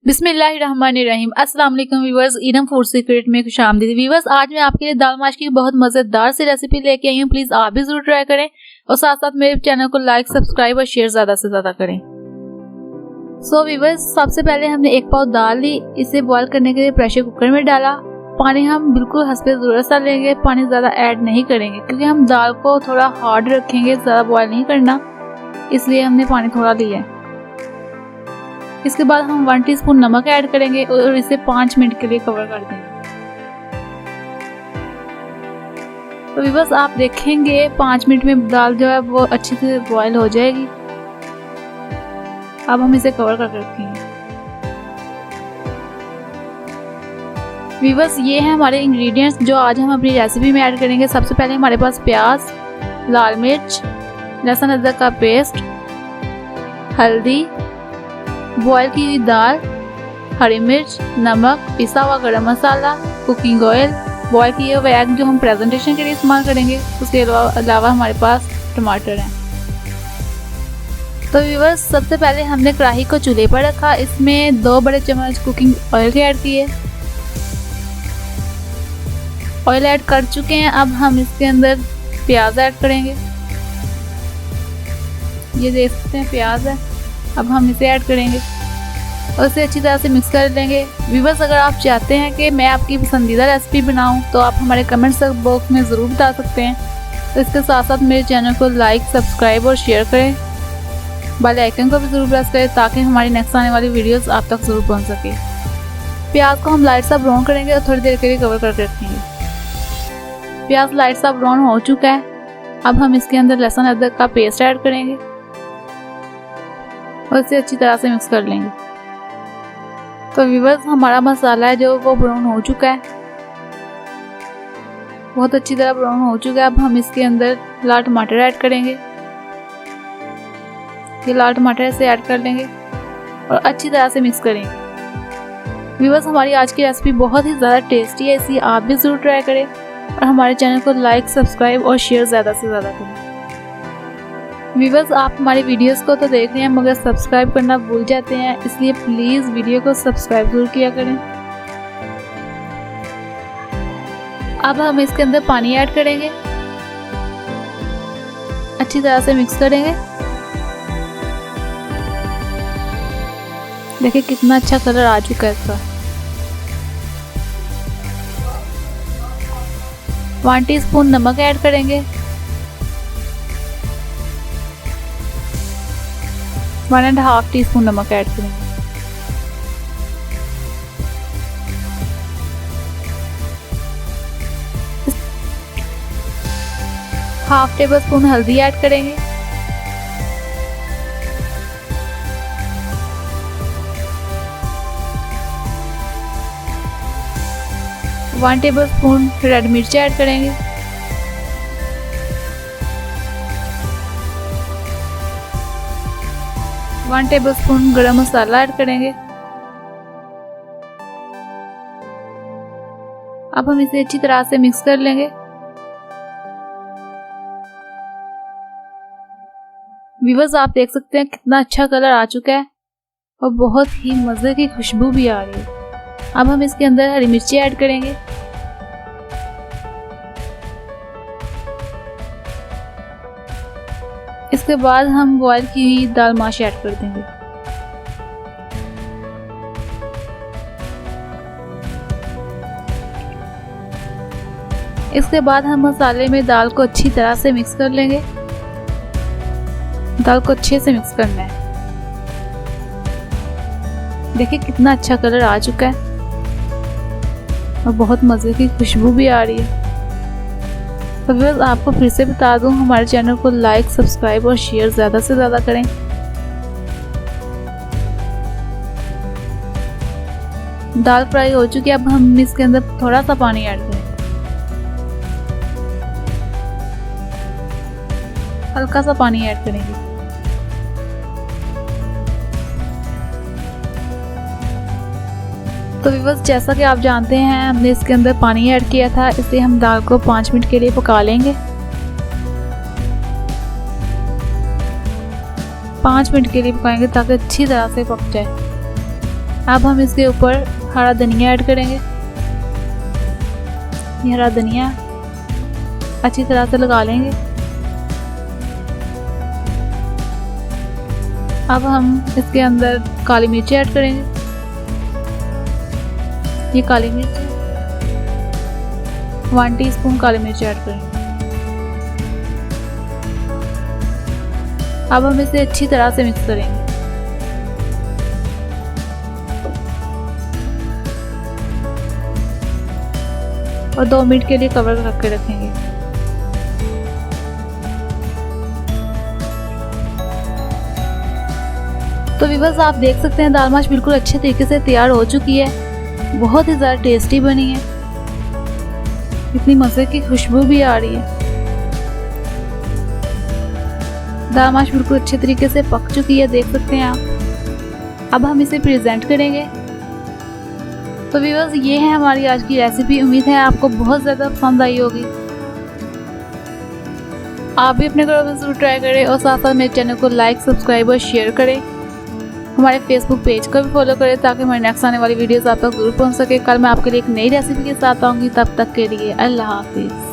बिस्मिल्लाहिर्रहमानिर्रहीम। अस्सलाम वालेकुम व्यूअर्स, इनम फूड सीक्रेट में खुशामदीद। व्यूअर्स, आज मैं आपके लिए दाल माश की बहुत मज़ेदार सी रेसिपी लेके आई हूँ। प्लीज़ आप भी ज़रूर ट्राई करें और साथ साथ मेरे चैनल को लाइक, सब्सक्राइब और शेयर ज़्यादा से ज़्यादा करें। सो व्यूअर्स, सबसे पहले हमने एक पाव दाल ली। इसे बॉयल करने के लिए प्रेशर कुकर में डाला। पानी हम बिल्कुल हस्बे ज़रूरत सा लेंगे, पानी ज़्यादा ऐड नहीं करेंगे क्योंकि हम दाल को थोड़ा हार्ड रखेंगे, ज़्यादा बॉयल नहीं करना, इसलिए हमने पानी थोड़ा लिया है। इसके बाद हम 1 टीस्पून नमक ऐड करेंगे और इसे 5 मिनट के लिए कवर कर देंगे। तो व्यूअर्स, आप देखेंगे 5 मिनट में दाल जो है वो अच्छी से बॉयल हो जाएगी। अब हम इसे कवर करके रखेंगे। व्यूअर्स, ये हैं हमारे इंग्रेडिएंट्स जो आज हम अपनी रेसिपी में ऐड करेंगे। सबसे पहले हमारे पास प्याज, लाल मिर्च, लहसुन अदरक का पेस्ट, हल्दी, बॉयल की हुई दाल, हरी मिर्च, नमक, पिसा हुआ गरम मसाला, कुकिंग ऑयल, बॉयल किए हुए एग जो हम प्रेजेंटेशन के लिए इस्तेमाल करेंगे। उसके अलावा हमारे पास टमाटर हैं। तो व्यूअर्स, सबसे पहले हमने कढ़ाई को चूल्हे पर रखा। इसमें 2 बड़े चम्मच कुकिंग ऑयल के ऐड किए। ऑयल ऐड कर चुके हैं। अब हम इसके अंदर प्याज ऐड करेंगे। ये देख सकते हैं प्याज है। अब हम इसे ऐड करेंगे और इसे अच्छी तरह से मिक्स कर लेंगे। व्यूअर्स, अगर आप चाहते हैं कि मैं आपकी पसंदीदा रेसिपी बनाऊं तो आप हमारे कमेंट्स बॉक्स में ज़रूर बता सकते हैं। तो इसके साथ साथ मेरे चैनल को लाइक, सब्सक्राइब और शेयर करें। बेल आइकन को भी ज़रूर प्रेस करें ताकि हमारी नेक्स्ट आने वाली वीडियोस आप तक ज़रूर पहुंच सके। प्याज को हम लाइट सा ब्राउन करेंगे और थोड़ी देर के लिए कवर करके रखेंगे। प्याज लाइट सा ब्राउन हो चुका है। अब हम इसके अंदर लहसुन अदरक का पेस्ट ऐड करेंगे और इसे अच्छी तरह से मिक्स कर लेंगे। तो व्यूअर्स, हमारा मसाला है जो वो ब्राउन हो चुका है, बहुत अच्छी तरह ब्राउन हो चुका है। अब हम इसके अंदर लाल टमाटर ऐड करेंगे। ये लाल टमाटर से ऐड कर लेंगे और अच्छी तरह से मिक्स करेंगे। व्यूअर्स, हमारी आज की रेसिपी बहुत ही ज़्यादा टेस्टी है, इसलिए आप भी ज़रूर ट्राई करें और हमारे चैनल को लाइक, सब्सक्राइब और शेयर ज़्यादा से ज़्यादा करें। व्यूअर्स, आप हमारी वीडियोस को तो देख रहे हैं मगर सब्सक्राइब करना भूल जाते हैं, इसलिए प्लीज़ वीडियो को सब्सक्राइब जरूर किया करें। अब हम इसके अंदर पानी ऐड करेंगे, अच्छी तरह से मिक्स करेंगे। देखिए कितना अच्छा कलर आ चुका है इसका। 1 टीस्पून नमक ऐड करेंगे। 1.5 टीस्पून नमक ऐड करेंगे। हाफ टेबल स्पून हल्दी ऐड करेंगे। वन टेबल स्पून रेड मिर्च ऐड करेंगे। वन टेबल स्पून गरम मसाला ऐड करेंगे। अब हम इसे अच्छी तरह से मिक्स कर लेंगे। व्यूअर्स, आप देख सकते हैं कितना अच्छा कलर आ चुका है और बहुत ही मज़े की खुशबू भी आ रही है। अब हम इसके अंदर हरी मिर्ची ऐड करेंगे। इसके बाद हम बॉयल की हुई दाल माश ऐड कर देंगे। इसके बाद हम मसाले में दाल को अच्छी तरह से मिक्स कर लेंगे। दाल को अच्छे से मिक्स करना है। देखिए कितना अच्छा कलर आ चुका है और बहुत मज़े की खुशबू भी आ रही है। तो व्यूअर्स, आपको फिर से बता दूं, हमारे चैनल को लाइक, सब्सक्राइब और शेयर ज़्यादा से ज़्यादा करें। दाल फ्राई हो चुकी है। अब हम इसके अंदर थोड़ा सा पानी ऐड करें, हल्का सा पानी ऐड करेंगे। तो व्यूअर्स, जैसा कि आप जानते हैं हमने इसके अंदर पानी ऐड किया था, इसलिए हम दाल को 5 मिनट के लिए पका लेंगे। 5 मिनट के लिए पकाएंगे ताकि अच्छी तरह से पक जाए। अब हम इसके ऊपर हरा धनिया ऐड करेंगे। ये हरा धनिया अच्छी तरह से लगा लेंगे। अब हम इसके अंदर काली मिर्च ऐड करेंगे। ये काली मिर्च 1 टीस्पून काली मिर्च ऐड करेंगे। अब हम इसे अच्छी तरह से मिक्स करेंगे। और 2 मिनट के लिए कवर करके रखेंगे। तो व्यूअर्स आप देख सकते हैं दाल माश बिल्कुल अच्छे तरीके से तैयार हो चुकी है। बहुत ही ज़्यादा टेस्टी बनी है। इतनी मज़े की खुशबू भी आ रही है। दाल माश बिल्कुल अच्छे तरीके से पक चुकी है, देख सकते हैं आप। अब हम इसे प्रेजेंट करेंगे। तो व्यूअर्स ये है हमारी आज की रेसिपी। उम्मीद है आपको बहुत ज़्यादा पसंद आई होगी। आप भी अपने घरों में ज़रूर ट्राई करें और साथ साथ मेरे चैनल को लाइक, सब्सक्राइब और शेयर करें। हमारे फेसबुक पेज को भी फॉलो करें ताकि हमारी नेक्स्ट आने वाली वीडियोस आप तक जरूर पहुंच सके। कल मैं आपके लिए एक नई रेसिपी के साथ आऊँगी। तब तक के लिए अल्लाह हाफिज़।